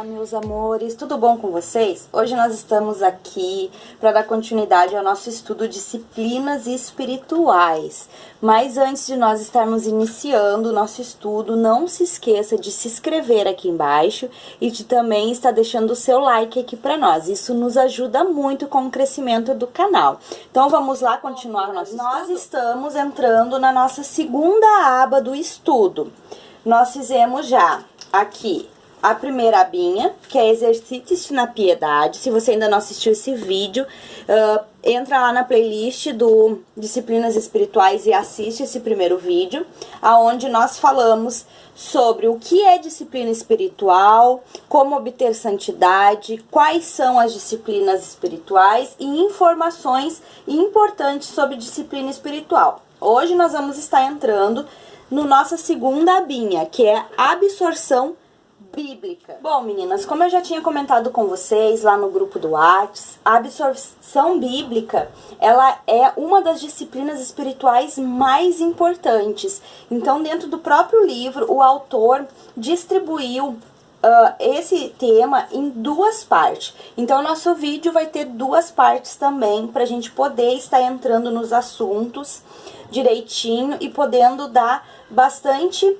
meus amores, tudo bom com vocês? Hoje nós estamos aqui para dar continuidade ao nosso estudo Disciplinas Espirituais. Mas antes de nós estarmos iniciando o nosso estudo, não se esqueça de se inscrever aqui embaixo e de também estar deixando o seu like aqui para nós. Isso nos ajuda muito com o crescimento do canal. Então vamos lá continuar o nosso estudo. Nós estamos entrando na nossa segunda aba do estudo. Nós fizemos já aqui a primeira abinha, que é Exercite-se na Piedade. Se você ainda não assistiu esse vídeo, entra lá na playlist do Disciplinas Espirituais e assiste esse primeiro vídeo, aonde nós falamos sobre o que é disciplina espiritual, como obter santidade, quais são as disciplinas espirituais e informações importantes sobre disciplina espiritual. Hoje nós vamos estar entrando no nossa segunda abinha, que é absorção bíblica. Bom, meninas, como eu já tinha comentado com vocês lá no grupo do Whats, a absorção bíblica, ela é uma das disciplinas espirituais mais importantes. Então, dentro do próprio livro, o autor distribuiu esse tema em duas partes. Então, nosso vídeo vai ter duas partes também, para a gente poder estar entrando nos assuntos direitinho e podendo dar bastante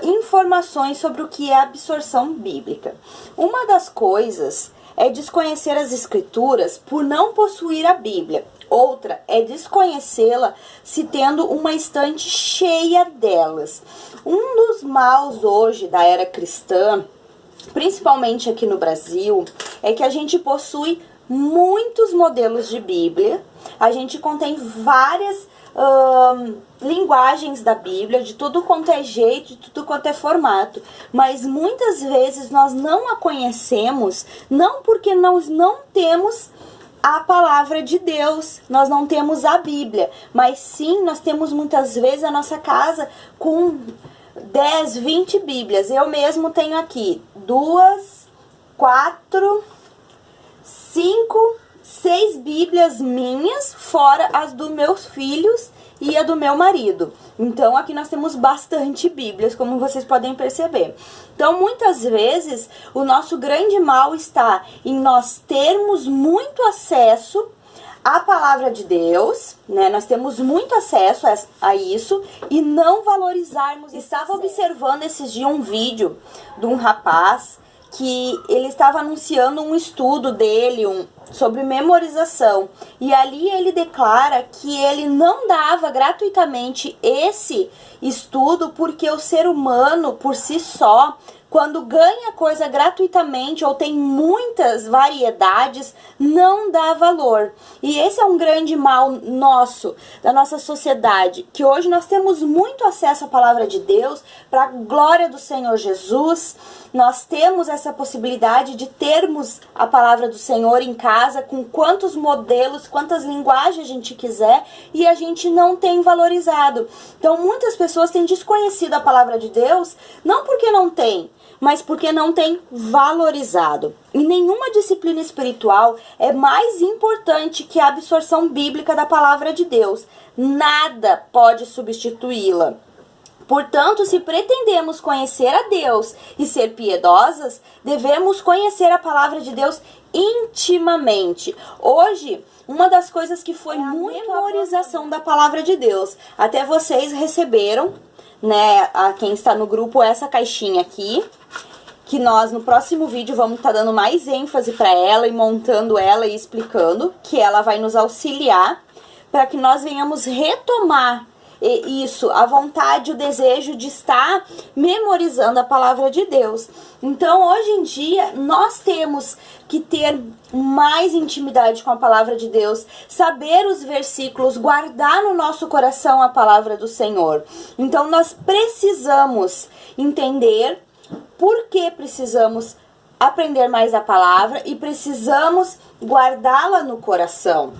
informações sobre o que é absorção bíblica. Uma das coisas é desconhecer as escrituras por não possuir a Bíblia. Outra é desconhecê-la se tendo uma estante cheia delas. Um dos maus hoje da era cristã, principalmente aqui no Brasil, é que a gente possui muitos modelos de Bíblia. A gente contém várias linguagens da Bíblia, de tudo quanto é jeito, de tudo quanto é formato, mas muitas vezes nós não a conhecemos, não porque nós não temos a palavra de Deus, nós não temos a Bíblia, mas sim nós temos muitas vezes a nossa casa com 10, 20 Bíblias. Eu mesmo tenho aqui 2, 4, 5, 6 Bíblias minhas, fora as dos meus filhos e a do meu marido. Então, aqui nós temos bastante Bíblias, como vocês podem perceber. Então, muitas vezes, o nosso grande mal está em nós termos muito acesso à palavra de Deus, né? Nós temos muito acesso a isso e não valorizarmos. Estava observando esses dias um vídeo de um rapaz que ele estava anunciando um estudo dele sobre memorização. E ali ele declara que ele não dava gratuitamente esse estudo porque o ser humano, por si só, quando ganha coisa gratuitamente ou tem muitas variedades, não dá valor. E esse é um grande mal nosso, da nossa sociedade, que hoje nós temos muito acesso à palavra de Deus, para a glória do Senhor Jesus. Nós temos essa possibilidade de termos a palavra do Senhor em casa, com quantos modelos, quantas linguagens a gente quiser, e a gente não tem valorizado. Então, muitas pessoas têm desconhecido a palavra de Deus, não porque não tem, mas porque não tem valorizado. E nenhuma disciplina espiritual é mais importante que a absorção bíblica da palavra de Deus. Nada pode substituí-la. Portanto, se pretendemos conhecer a Deus e ser piedosas, devemos conhecer a palavra de Deus intimamente. Hoje, uma das coisas que foi muito a memorização da palavra de Deus. Até vocês receberam, né, a quem está no grupo, essa caixinha aqui, que nós no próximo vídeo vamos estar dando mais ênfase para ela e montando ela e explicando, que ela vai nos auxiliar para que nós venhamos retomar isso, a vontade, o desejo de estar memorizando a palavra de Deus. Então, hoje em dia, nós temos que ter mais intimidade com a palavra de Deus, saber os versículos, guardar no nosso coração a palavra do Senhor. Então, nós precisamos entender por que precisamos aprender mais a palavra e precisamos guardá-la no coração.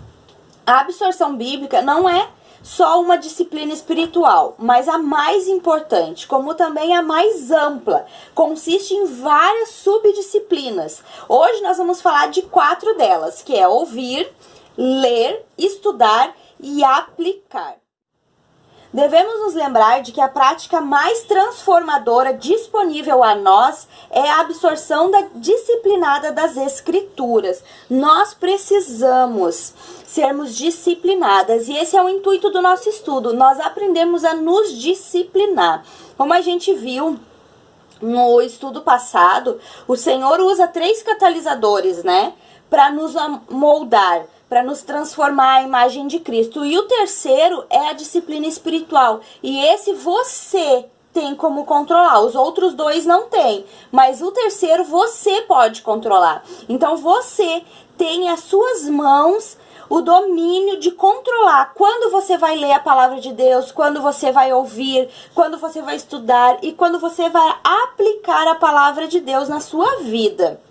A absorção bíblica não é só uma disciplina espiritual, mas a mais importante, como também a mais ampla, consiste em várias subdisciplinas. Hoje nós vamos falar de 4 delas, que é ouvir, ler, estudar e aplicar. Devemos nos lembrar de que a prática mais transformadora disponível a nós é a absorção disciplinada das Escrituras. Nós precisamos sermos disciplinadas e esse é o intuito do nosso estudo. Nós aprendemos a nos disciplinar. Como a gente viu no estudo passado, o Senhor usa 3 catalisadores, né, para nos moldar, para nos transformar à imagem de Cristo. E o terceiro é a disciplina espiritual. E esse você tem como controlar. Os outros 2 não tem. Mas o terceiro você pode controlar. Então você tem as suas mãos o domínio de controlar quando você vai ler a palavra de Deus, quando você vai ouvir, quando você vai estudar e quando você vai aplicar a palavra de Deus na sua vida.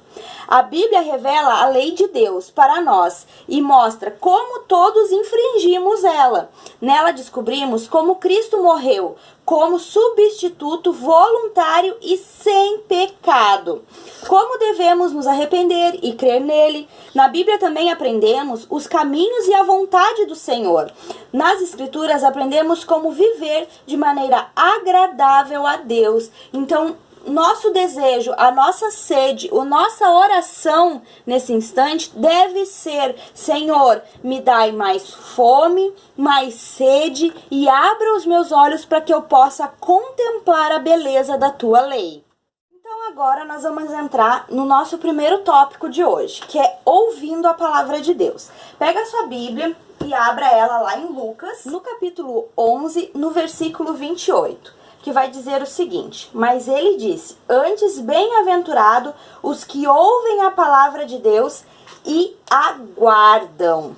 A Bíblia revela a lei de Deus para nós e mostra como todos infringimos ela. Nela descobrimos como Cristo morreu como substituto voluntário e sem pecado. Como devemos nos arrepender e crer nele. Na Bíblia também aprendemos os caminhos e a vontade do Senhor. Nas Escrituras aprendemos como viver de maneira agradável a Deus. Então, nosso desejo, a nossa sede, a nossa oração nesse instante deve ser: Senhor, me dai mais fome, mais sede e abra os meus olhos para que eu possa contemplar a beleza da tua lei. Então agora nós vamos entrar no nosso primeiro tópico de hoje, que é ouvindo a palavra de Deus. Pega a sua Bíblia e abra ela lá em Lucas, no capítulo 11, no versículo 28. Que vai dizer o seguinte: mas ele disse, antes bem-aventurado os que ouvem a palavra de Deus e aguardam.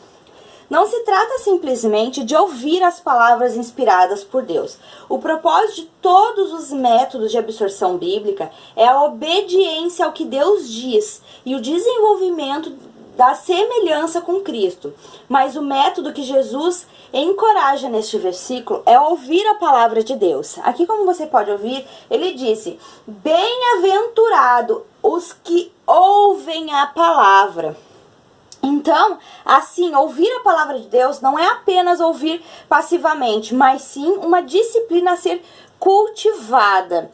Não se trata simplesmente de ouvir as palavras inspiradas por Deus. O propósito de todos os métodos de absorção bíblica é a obediência ao que Deus diz e o desenvolvimento da semelhança com Cristo. Mas o método que Jesus encoraja neste versículo é ouvir a palavra de Deus. Aqui, como você pode ouvir, ele disse: bem-aventurado os que ouvem a palavra. Então, assim, ouvir a palavra de Deus não é apenas ouvir passivamente, mas sim uma disciplina a ser cultivada.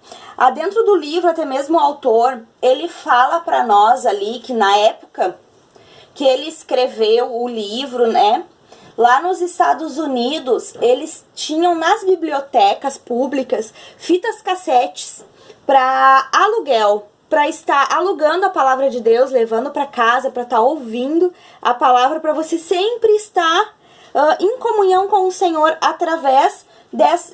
Dentro do livro, até mesmo o autor, ele fala para nós ali que na época que ele escreveu o livro, né? Lá nos Estados Unidos, eles tinham nas bibliotecas públicas fitas cassetes para aluguel, para estar alugando a palavra de Deus, levando para casa, para estar ouvindo a palavra, para você sempre estar em comunhão com o Senhor através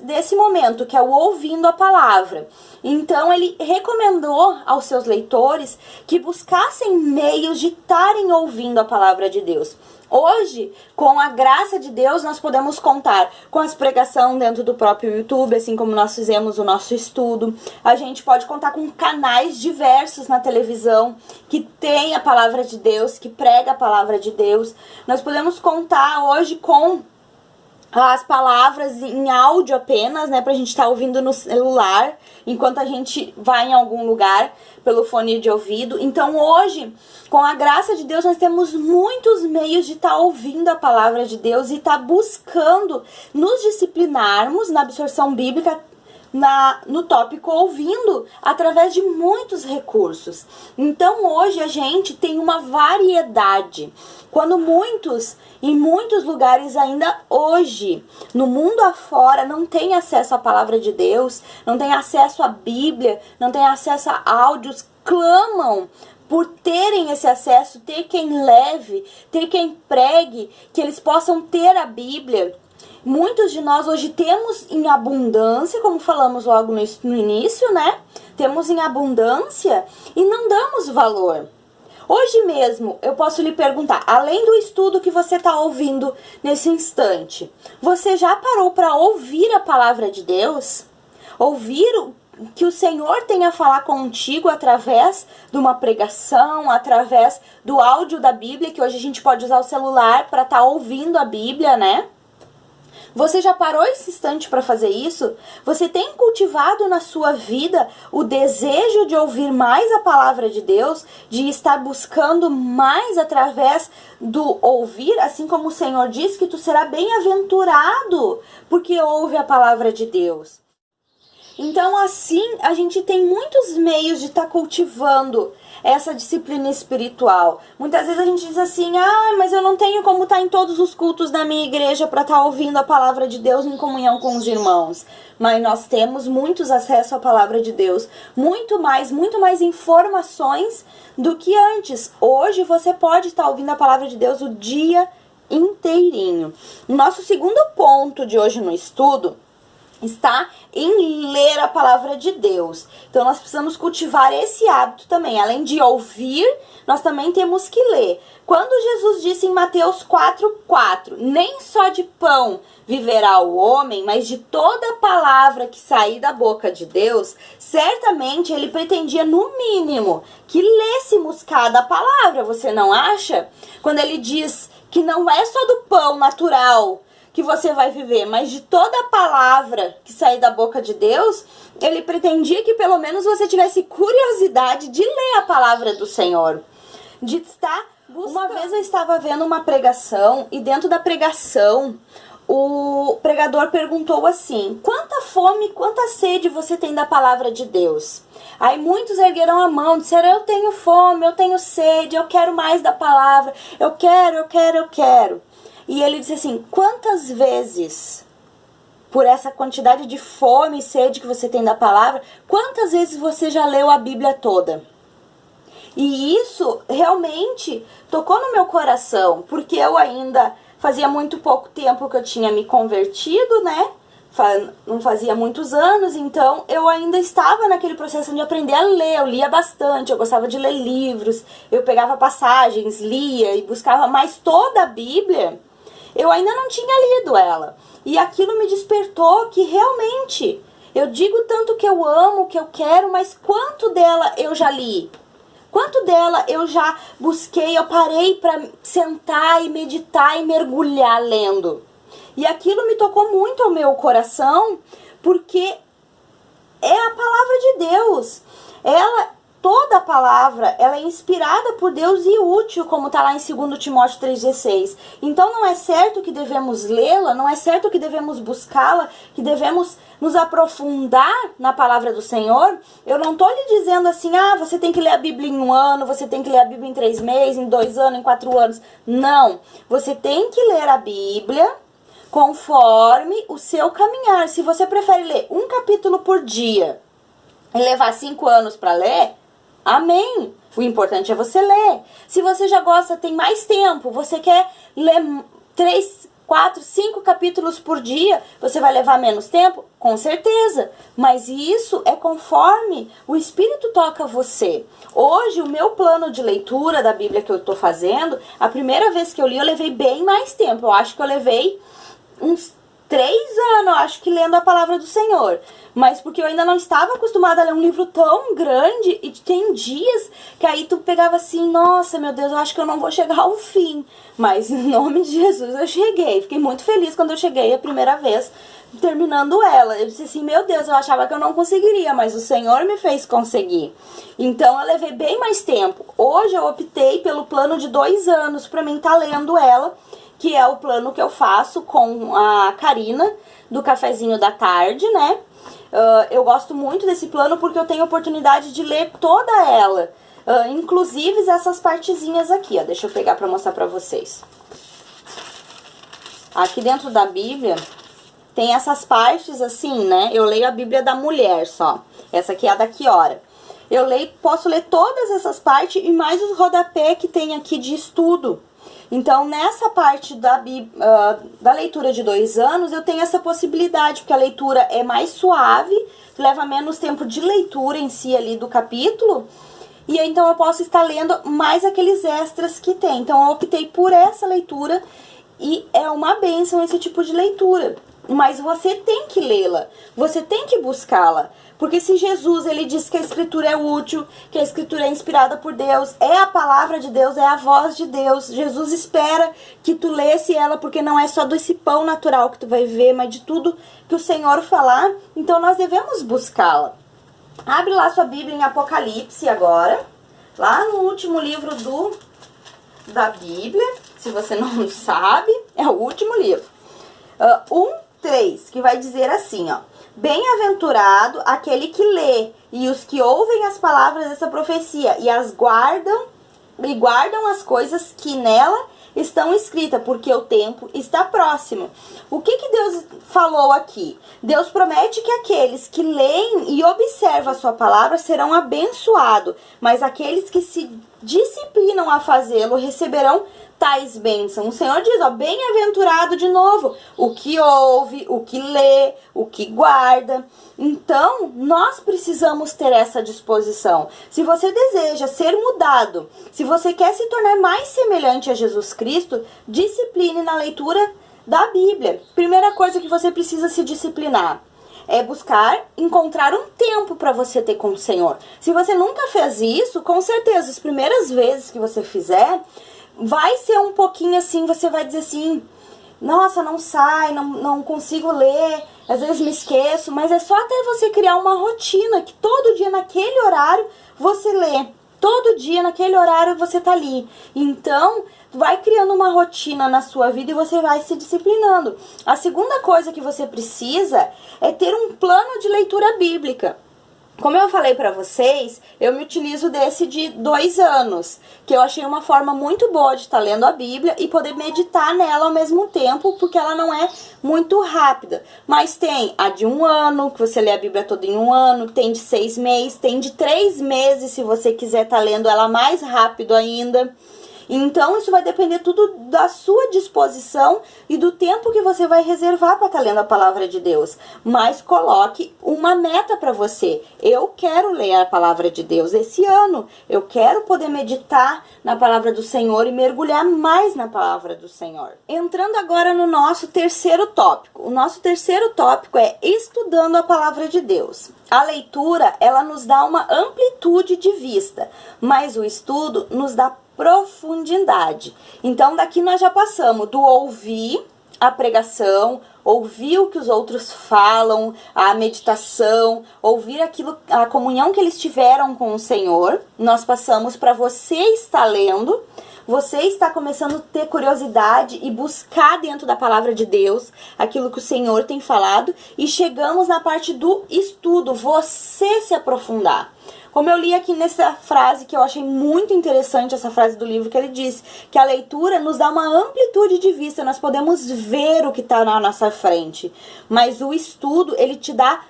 desse momento, que é o ouvindo a palavra. Então ele recomendou aos seus leitores que buscassem meios de estarem ouvindo a palavra de Deus. Hoje, com a graça de Deus, nós podemos contar com as pregações dentro do próprio YouTube, assim como nós fizemos o nosso estudo. A gente pode contar com canais diversos na televisão que tem a palavra de Deus, que prega a palavra de Deus. Nós podemos contar hoje com as palavras em áudio apenas, né, pra gente estar ouvindo no celular, enquanto a gente vai em algum lugar, pelo fone de ouvido. Então hoje, com a graça de Deus, nós temos muitos meios de estar ouvindo a palavra de Deus e estar buscando nos disciplinarmos na absorção bíblica, no tópico ouvindo, através de muitos recursos. Então hoje a gente tem uma variedade. Quando em muitos lugares ainda hoje, no mundo afora, não tem acesso à palavra de Deus, não tem acesso à Bíblia, não tem acesso a áudios, clamam por terem esse acesso, ter quem leve, ter quem pregue, que eles possam ter a Bíblia. Muitos de nós hoje temos em abundância, como falamos logo no início, né? Temos em abundância e não damos valor. Hoje mesmo eu posso lhe perguntar, além do estudo que você está ouvindo nesse instante, você já parou para ouvir a palavra de Deus? Ouvir o que o Senhor tem a falar contigo através de uma pregação, através do áudio da Bíblia, que hoje a gente pode usar o celular para estar ouvindo a Bíblia, né? Você já parou esse instante para fazer isso? Você tem cultivado na sua vida o desejo de ouvir mais a palavra de Deus, de estar buscando mais através do ouvir, assim como o Senhor diz que tu será bem-aventurado porque ouve a palavra de Deus. Então, assim, a gente tem muitos meios de estar cultivando essa disciplina espiritual. Muitas vezes a gente diz assim, mas eu não tenho como estar em todos os cultos da minha igreja para estar ouvindo a palavra de Deus em comunhão com os irmãos. Mas nós temos muitos acessos à palavra de Deus, muito mais informações do que antes. Hoje você pode estar ouvindo a palavra de Deus o dia inteirinho. O nosso segundo ponto de hoje no estudo está em ler a palavra de Deus. Então nós precisamos cultivar esse hábito também. Além de ouvir, nós também temos que ler. Quando Jesus disse em Mateus 4:4, nem só de pão viverá o homem, mas de toda palavra que sair da boca de Deus, certamente ele pretendia, no mínimo, que lêssemos cada palavra, você não acha? Quando ele diz que não é só do pão natural que você vai viver, mas de toda a palavra que sair da boca de Deus, ele pretendia que pelo menos você tivesse curiosidade de ler a palavra do Senhor, de estar buscando. Uma vez eu estava vendo uma pregação e dentro da pregação o pregador perguntou assim: quanta fome, quanta sede você tem da palavra de Deus? Aí muitos ergueram a mão, disseram: eu tenho fome, eu tenho sede, eu quero mais da palavra, eu quero. E ele disse assim: quantas vezes, por essa quantidade de fome e sede que você tem da palavra, quantas vezes você já leu a Bíblia toda? E isso realmente tocou no meu coração, porque eu ainda fazia muito pouco tempo que eu tinha me convertido, né? Não fazia muitos anos, então eu ainda estava naquele processo de aprender a ler. Eu lia bastante, eu gostava de ler livros, eu pegava passagens, lia e buscava mais toda a Bíblia. Eu ainda não tinha lido ela. E aquilo me despertou que realmente, eu digo tanto que eu amo, que eu quero, mas quanto dela eu já li? Quanto dela eu já busquei, eu parei para sentar e meditar e mergulhar lendo? E aquilo me tocou muito ao meu coração, porque é a palavra de Deus. Toda a palavra, ela é inspirada por Deus e útil, como está lá em 2 Timóteo 3,16. Então não é certo que devemos lê-la, não é certo que devemos buscá-la, que devemos nos aprofundar na palavra do Senhor. Eu não estou lhe dizendo assim, você tem que ler a Bíblia em 1 ano, você tem que ler a Bíblia em 3 meses, em 2 anos, em 4 anos. Não, você tem que ler a Bíblia conforme o seu caminhar. Se você prefere ler um capítulo por dia e levar 5 anos para ler, amém. O importante é você ler. Se você já gosta, tem mais tempo, você quer ler 3, 4, 5 capítulos por dia, você vai levar menos tempo? Com certeza. Mas isso é conforme o Espírito toca você. Hoje, o meu plano de leitura da Bíblia que eu estou fazendo, a primeira vez que eu li, eu levei bem mais tempo. Eu acho que eu levei uns 3 anos, eu acho que lendo a palavra do Senhor. Mas porque eu ainda não estava acostumada a ler um livro tão grande. E tem dias que aí tu pegava assim, nossa, meu Deus, eu acho que eu não vou chegar ao fim. Mas em nome de Jesus eu cheguei. Fiquei muito feliz quando eu cheguei a primeira vez, terminando ela. Eu disse assim, meu Deus, eu achava que eu não conseguiria, mas o Senhor me fez conseguir. Então eu levei bem mais tempo. Hoje eu optei pelo plano de 2 anos para mim estar lendo ela, que é o plano que eu faço com a Karina, do cafezinho da tarde, né? Eu gosto muito desse plano porque eu tenho a oportunidade de ler toda ela. Inclusive essas partezinhas aqui, ó. Deixa eu pegar para mostrar para vocês. Aqui dentro da Bíblia tem essas partes assim, né? Eu leio a Bíblia da mulher só. Essa aqui é a da Kiora. Eu posso ler todas essas partes e mais os rodapé que tem aqui de estudo. Então, nessa parte da leitura de 2 anos, eu tenho essa possibilidade, porque a leitura é mais suave, leva menos tempo de leitura em si ali do capítulo, e então eu posso estar lendo mais aqueles extras que tem. Então, eu optei por essa leitura e é uma bênção esse tipo de leitura. mas você tem que lê-la, você tem que buscá-la. Porque se Jesus, ele diz que a Escritura é útil, que a Escritura é inspirada por Deus, é a palavra de Deus, é a voz de Deus. Jesus espera que tu lesse ela, porque não é só desse pão natural que tu vai ver, mas de tudo que o Senhor falar. Então nós devemos buscá-la. Abre lá sua Bíblia em Apocalipse agora, lá no último livro da Bíblia, se você não sabe, é o último livro. 1:3, que vai dizer assim, ó. Bem-aventurado aquele que lê e os que ouvem as palavras dessa profecia e guardam as coisas que nela estão escritas, porque o tempo está próximo. O que Deus falou aqui? Deus promete que aqueles que leem e observam a sua palavra serão abençoados, mas aqueles que se disciplinam a fazê-lo receberão tais bênçãos. O Senhor diz, ó, bem-aventurado de novo, o que ouve, o que lê, o que guarda. Então, nós precisamos ter essa disposição. Se você deseja ser mudado, se você quer se tornar mais semelhante a Jesus Cristo, discipline na leitura da Bíblia. Primeira coisa que você precisa se disciplinar é buscar encontrar um tempo para você ter com o Senhor. Se você nunca fez isso, com certeza, as primeiras vezes que você fizer, vai ser um pouquinho assim, você vai dizer assim, nossa, não sai, não consigo ler, às vezes me esqueço, mas é só até você criar uma rotina, que todo dia naquele horário você lê, todo dia naquele horário você tá ali. Então, vai criando uma rotina na sua vida e você vai se disciplinando. A segunda coisa que você precisa é ter um plano de leitura bíblica. Como eu falei pra vocês, eu me utilizo desse de 2 anos, que eu achei uma forma muito boa de estar lendo a Bíblia e poder meditar nela ao mesmo tempo, porque ela não é muito rápida. Mas tem a de 1 ano, que você lê a Bíblia toda em 1 ano, tem de 6 meses, tem de 3 meses, se você quiser estar lendo ela mais rápido ainda. Então, isso vai depender tudo da sua disposição e do tempo que você vai reservar para estar lendo a palavra de Deus. Mas coloque uma meta para você. Eu quero ler a palavra de Deus esse ano. Eu quero poder meditar na palavra do Senhor e mergulhar mais na palavra do Senhor. Entrando agora no nosso terceiro tópico. O nosso terceiro tópico é estudando a palavra de Deus. A leitura, ela nos dá uma amplitude de vista, mas o estudo nos dá profundidade. Então daqui nós já passamos do ouvir a pregação, ouvir o que os outros falam, a meditação, ouvir aquilo, a comunhão que eles tiveram com o Senhor. Nós passamos para você estar lendo, você está começando a ter curiosidade e buscar dentro da palavra de Deus aquilo que o Senhor tem falado, e chegamos na parte do estudo, você se aprofundar. Como eu li aqui nessa frase, que eu achei muito interessante, essa frase do livro, que ele diz que a leitura nos dá uma amplitude de vista, nós podemos ver o que está na nossa frente, mas o estudo, ele te dá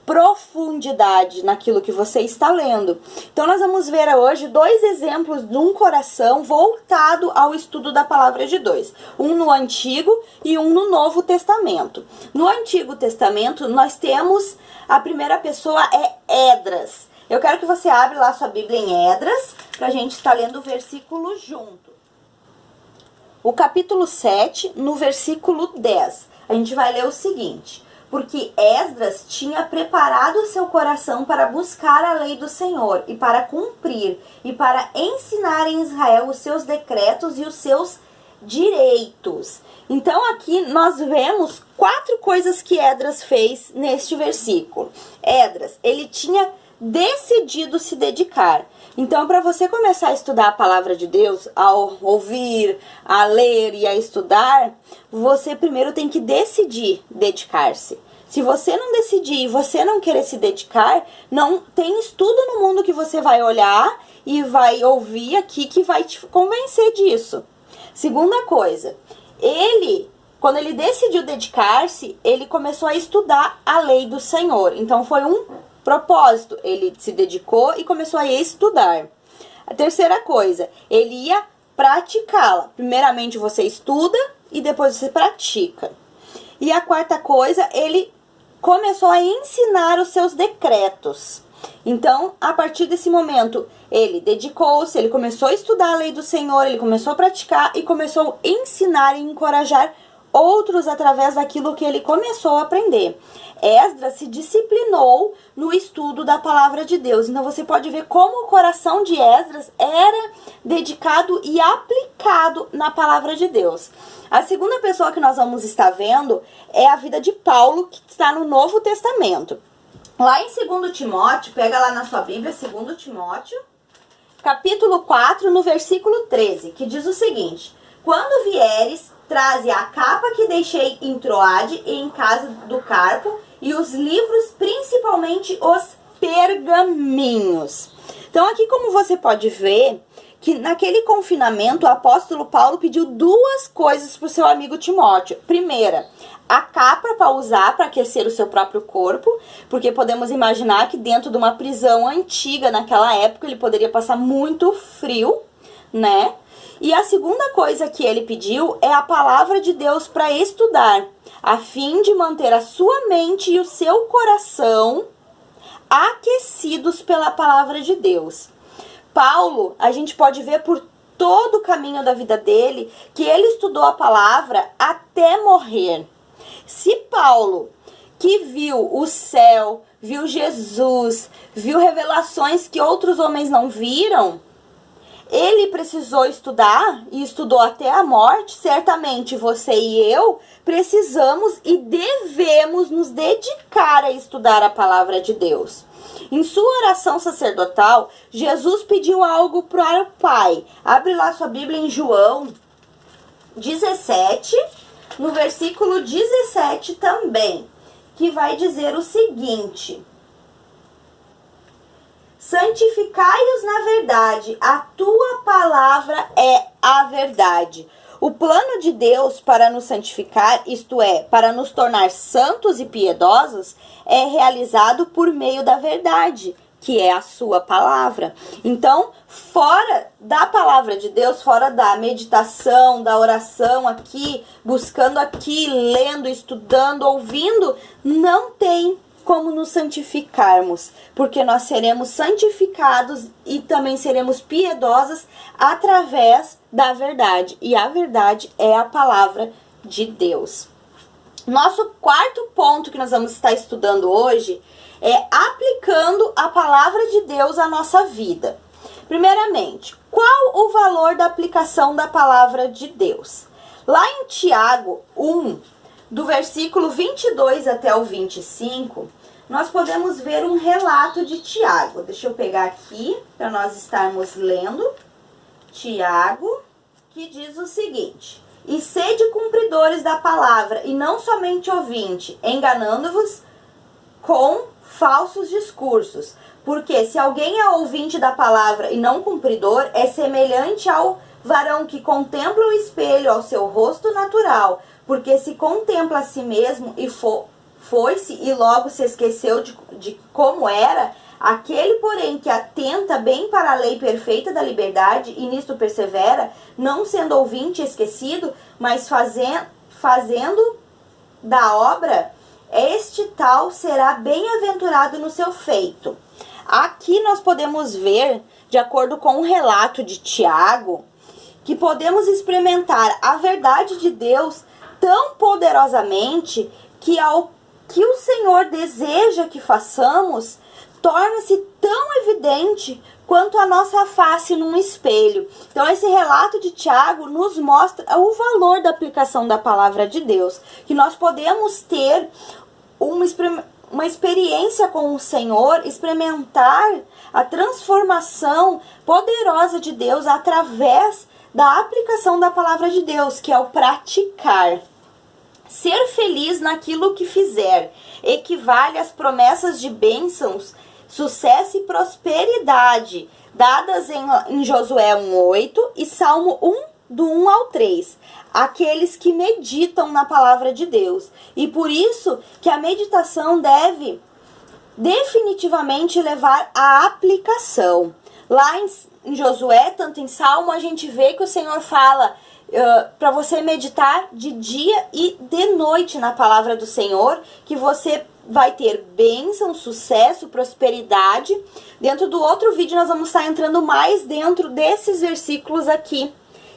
profundidade naquilo que você está lendo. Então nós vamos ver hoje 2 exemplos de um coração voltado ao estudo da palavra de Deus. Um no Antigo e um no Novo Testamento. No Antigo Testamento nós temos, a primeira pessoa é Esdras. Eu quero que você abra lá sua Bíblia em Esdras, para a gente estar lendo o versículo junto. O capítulo 7, no versículo 10. A gente vai ler o seguinte: porque Esdras tinha preparado o seu coração para buscar a lei do Senhor, e para cumprir, e para ensinar em Israel os seus decretos e os seus direitos. Então aqui nós vemos 4 coisas que Esdras fez neste versículo. Esdras, ele tinha decidido se dedicar. Então, para você começar a estudar a palavra de Deus, a ouvir, a ler e a estudar, você primeiro tem que decidir dedicar-se. Se você não decidir e você não querer se dedicar, não tem estudo no mundo que você vai olhar e vai ouvir aqui que vai te convencer disso. Segunda coisa, quando ele decidiu dedicar-se, ele começou a estudar a lei do Senhor. Então, foi um propósito, ele se dedicou e começou a estudar. A terceira coisa, ele ia praticá-la. Primeiramente você estuda e depois você pratica. E a quarta coisa, ele começou a ensinar os seus decretos. Então, a partir desse momento, ele dedicou-se, ele começou a estudar a lei do Senhor, ele começou a praticar e começou a ensinar e encorajar outros através daquilo que ele começou a aprender. Esdras se disciplinou no estudo da palavra de Deus. Então você pode ver como o coração de Esdras era dedicado e aplicado na palavra de Deus. A segunda pessoa que nós vamos estar vendo é a vida de Paulo, que está no Novo Testamento. Lá em 2 Timóteo, pega lá na sua Bíblia, 2 Timóteo, capítulo 4, no versículo 13, que diz o seguinte: quando vieres, traze a capa que deixei em Troade e em casa do Carpo, e os livros, principalmente os pergaminhos. Então aqui, como você pode ver, que naquele confinamento o apóstolo Paulo pediu duas coisas para o seu amigo Timóteo. Primeira, a capa para usar para aquecer o seu próprio corpo, porque podemos imaginar que dentro de uma prisão antiga naquela época ele poderia passar muito frio, né? E a segunda coisa que ele pediu é a palavra de Deus para estudar, a fim de manter a sua mente e o seu coração aquecidos pela palavra de Deus. Paulo, a gente pode ver por todo o caminho da vida dele que ele estudou a palavra até morrer. Se Paulo, que viu o céu, viu Jesus, viu revelações que outros homens não viram, ele precisou estudar e estudou até a morte, certamente você e eu precisamos e devemos nos dedicar a estudar a palavra de Deus. Em sua oração sacerdotal, Jesus pediu algo para o Pai. Abre lá sua Bíblia em João 17, no versículo 17 também, que vai dizer o seguinte: santificai-os na verdade, a tua palavra é a verdade. O plano de Deus para nos santificar, isto é, para nos tornar santos e piedosos, é realizado por meio da verdade, que é a sua palavra. Então, fora da palavra de Deus, fora da meditação, da oração aqui, buscando aqui, lendo, estudando, ouvindo, não tem como nos santificarmos, porque nós seremos santificados e também seremos piedosos através da verdade, e a verdade é a palavra de Deus. Nosso quarto ponto que nós vamos estar estudando hoje é aplicando a palavra de Deus à nossa vida. Primeiramente, qual o valor da aplicação da palavra de Deus? Lá em Tiago 1, do versículo 22 até o 25, nós podemos ver um relato de Tiago. Deixa eu pegar aqui para nós estarmos lendo. Tiago, que diz o seguinte: e sede cumpridores da palavra, e não somente ouvinte, enganando-vos com falsos discursos. Porque se alguém é ouvinte da palavra e não cumpridor, é semelhante ao varão que contempla o espelho ao seu rosto natural, porque se contempla a si mesmo e foi-se e logo se esqueceu de como era. Aquele, porém, que atenta bem para a lei perfeita da liberdade e nisto persevera, não sendo ouvinte esquecido, mas fazendo da obra, este tal será bem-aventurado no seu feito. Aqui nós podemos ver, de acordo com o relato de Tiago, que podemos experimentar a verdade de Deus tão poderosamente que ao que o Senhor deseja que façamos, torna-se tão evidente quanto a nossa face num espelho. Então esse relato de Tiago nos mostra o valor da aplicação da palavra de Deus, que nós podemos ter uma experiência com o Senhor, experimentar a transformação poderosa de Deus através da aplicação da palavra de Deus, que é o praticar. Ser feliz naquilo que fizer equivale às promessas de bênçãos, sucesso e prosperidade dadas em Josué 1:8 e Salmo 1, do 1 ao 3. Aqueles que meditam na palavra de Deus. E por isso que a meditação deve definitivamente levar à aplicação. Lá em Josué, tanto em Salmo, a gente vê que o Senhor fala para você meditar de dia e de noite na palavra do Senhor, que você vai ter bênção, sucesso, prosperidade. Dentro do outro vídeo nós vamos estar entrando mais dentro desses versículos aqui.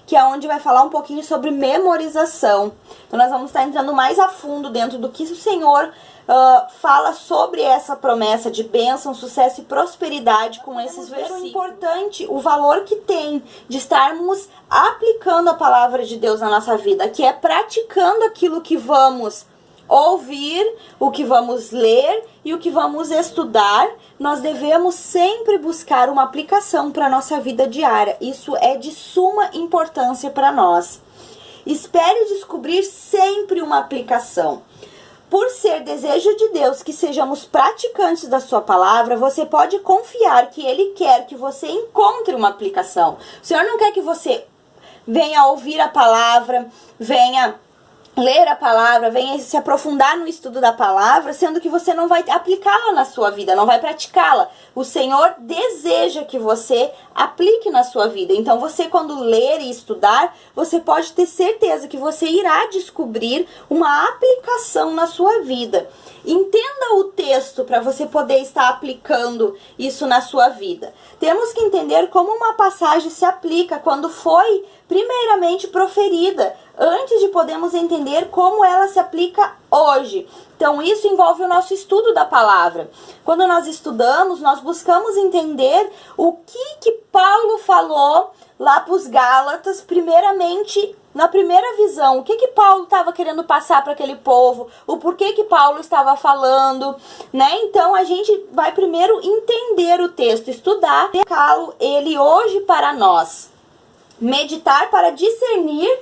que é onde vai falar um pouquinho sobre memorização. Então nós vamos estar entrando mais a fundo dentro do que o Senhor fala sobre essa promessa de bênção, sucesso e prosperidade com esses versículos. O importante, o valor que tem de estarmos aplicando a palavra de Deus na nossa vida, que é praticando aquilo que vamos ouvir, o que vamos ler e o que vamos estudar. Nós devemos sempre buscar uma aplicação para a nossa vida diária. Isso é de suma importância para nós. Espere descobrir sempre uma aplicação. Por ser desejo de Deus que sejamos praticantes da sua palavra, você pode confiar que Ele quer que você encontre uma aplicação. O Senhor não quer que você venha ouvir a palavra, venha ler a palavra, venha se aprofundar no estudo da palavra, sendo que você não vai aplicá-la na sua vida, não vai praticá-la. O Senhor deseja que você aplique na sua vida. Então você, quando ler e estudar, você pode ter certeza que você irá descobrir uma aplicação na sua vida. Entenda o texto para você poder estar aplicando isso na sua vida. Temos que entender como uma passagem se aplica quando foi primeiramente proferida, antes de podermos entender como ela se aplica hoje. Então isso envolve o nosso estudo da palavra. Quando nós estudamos, nós buscamos entender o que Paulo falou lá para os Gálatas, primeiramente na primeira visão, o que Paulo estava querendo passar para aquele povo, o porquê que Paulo estava falando, né? Então a gente vai primeiro entender o texto, estudar, aplicá-lo ele hoje para nós, meditar para discernir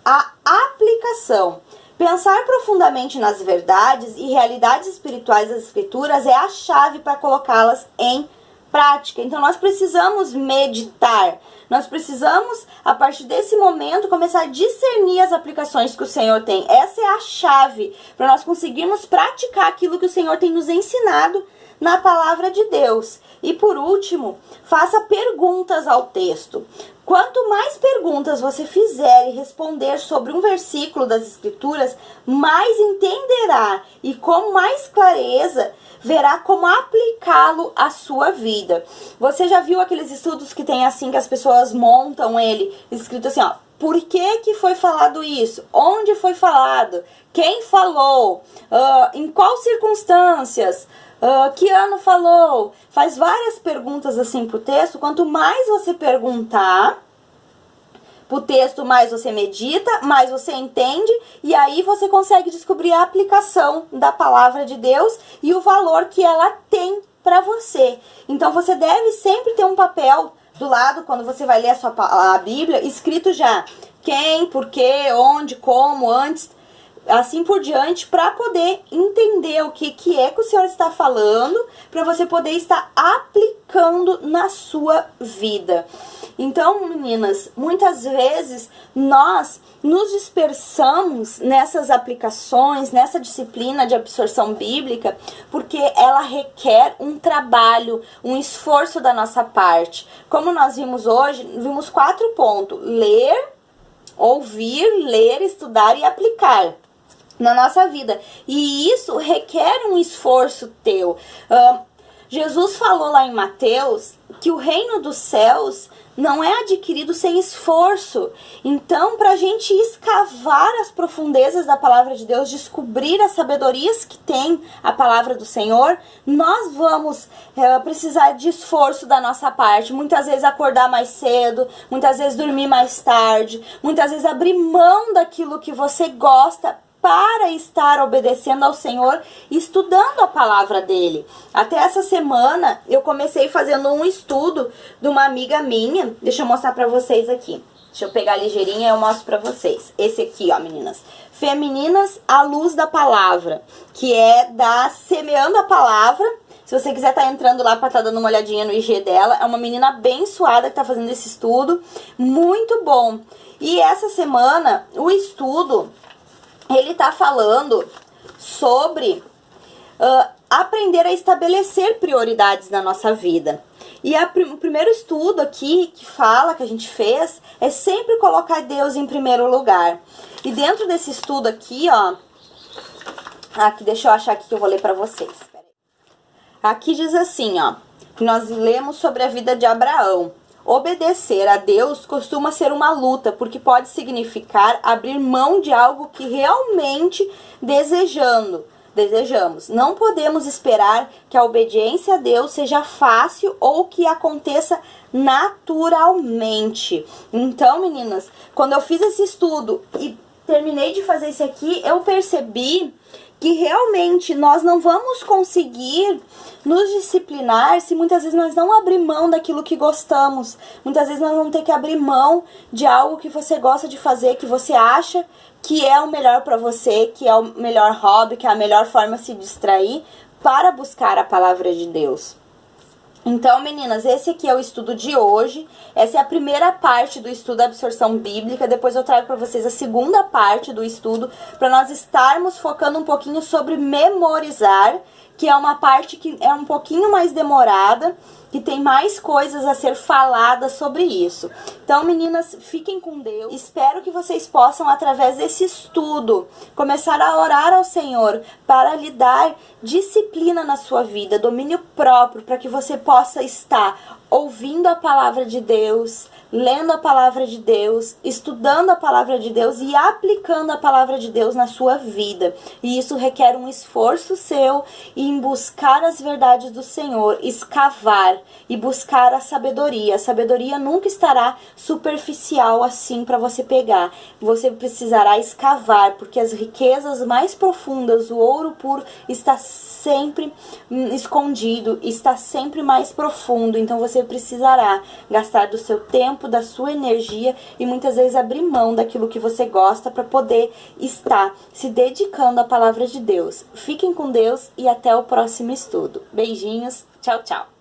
a aplicação. Pensar profundamente nas verdades e realidades espirituais das Escrituras é a chave para colocá-las em prática. Então nós precisamos meditar, nós precisamos, a partir desse momento, começar a discernir as aplicações que o Senhor tem. Essa é a chave para nós conseguirmos praticar aquilo que o Senhor tem nos ensinado na palavra de Deus. E por último, faça perguntas ao texto. Quanto mais perguntas você fizer e responder sobre um versículo das Escrituras, mais entenderá e com mais clareza verá como aplicá-lo à sua vida. Você já viu aqueles estudos que tem assim, que as pessoas montam ele, escrito assim, ó, por que foi falado isso? Onde foi falado? Quem falou? Em qual circunstâncias? Que ano falou? Faz várias perguntas assim pro texto. Quanto mais você perguntar pro texto, mais você medita, mais você entende, e aí você consegue descobrir a aplicação da palavra de Deus e o valor que ela tem para você. Então você deve sempre ter um papel do lado, quando você vai ler a Bíblia, escrito já quem, por quê, onde, como, antes, assim por diante, para poder entender o que é que o Senhor está falando, para você poder estar aplicando na sua vida. Então, meninas, muitas vezes nós nos dispersamos nessas aplicações, nessa disciplina de absorção bíblica, porque ela requer um trabalho, um esforço da nossa parte. Como nós vimos hoje, vimos 4 pontos: ler, ouvir, ler, estudar e aplicar na nossa vida. E isso requer um esforço teu. Jesus falou lá em Mateus que o reino dos céus não é adquirido sem esforço. Então, para a gente escavar as profundezas da palavra de Deus, descobrir as sabedorias que tem a palavra do Senhor, nós vamos precisar de esforço da nossa parte. Muitas vezes acordar mais cedo, muitas vezes dormir mais tarde, muitas vezes abrir mão daquilo que você gosta para estar obedecendo ao Senhor e estudando a palavra dele. Até essa semana eu comecei fazendo um estudo de uma amiga minha. Deixa eu mostrar pra vocês aqui. Deixa eu pegar ligeirinha e eu mostro pra vocês. Esse aqui, ó, meninas. Femininas à Luz da Palavra, que é da Semeando a Palavra. Se você quiser estar entrando lá para estar dando uma olhadinha no IG dela, é uma menina abençoada que tá fazendo esse estudo, muito bom. E essa semana o estudo ele tá falando sobre aprender a estabelecer prioridades na nossa vida. E o primeiro estudo aqui que fala, que a gente fez, é sempre colocar Deus em primeiro lugar. E dentro desse estudo aqui, ó, aqui, deixa eu achar aqui que eu vou ler pra vocês. Aqui diz assim, ó, que nós lemos sobre a vida de Abraão. Obedecer a Deus costuma ser uma luta, porque pode significar abrir mão de algo que realmente desejamos. Não podemos esperar que a obediência a Deus seja fácil ou que aconteça naturalmente. Então, meninas, quando eu fiz esse estudo e terminei de fazer isso aqui, eu percebi que realmente nós não vamos conseguir nos disciplinar se muitas vezes nós não abrir mão daquilo que gostamos. Muitas vezes nós vamos ter que abrir mão de algo que você gosta de fazer, que você acha que é o melhor para você, que é o melhor hobby, que é a melhor forma de se distrair, para buscar a palavra de Deus. Então, meninas, esse aqui é o estudo de hoje. Essa é a primeira parte do estudo da absorção bíblica. Depois eu trago para vocês a segunda parte do estudo, para nós estarmos focando um pouquinho sobre memorizar, que é uma parte que é um pouquinho mais demorada, que tem mais coisas a ser faladas sobre isso. Então, meninas, fiquem com Deus. Espero que vocês possam, através desse estudo, começar a orar ao Senhor para lhe dar disciplina na sua vida, domínio próprio, para que você possa estar ouvindo a palavra de Deus, lendo a palavra de Deus, estudando a palavra de Deus e aplicando a palavra de Deus na sua vida. E isso requer um esforço seu em buscar as verdades do Senhor, escavar e buscar a sabedoria. A sabedoria nunca estará superficial assim para você pegar. Você precisará escavar, porque as riquezas mais profundas, o ouro puro, está sempre escondido, está sempre mais profundo. Então você precisará gastar do seu tempo, da sua energia e muitas vezes abrir mão daquilo que você gosta para poder estar se dedicando à palavra de Deus. Fiquem com Deus e até o próximo estudo. Beijinhos, tchau, tchau.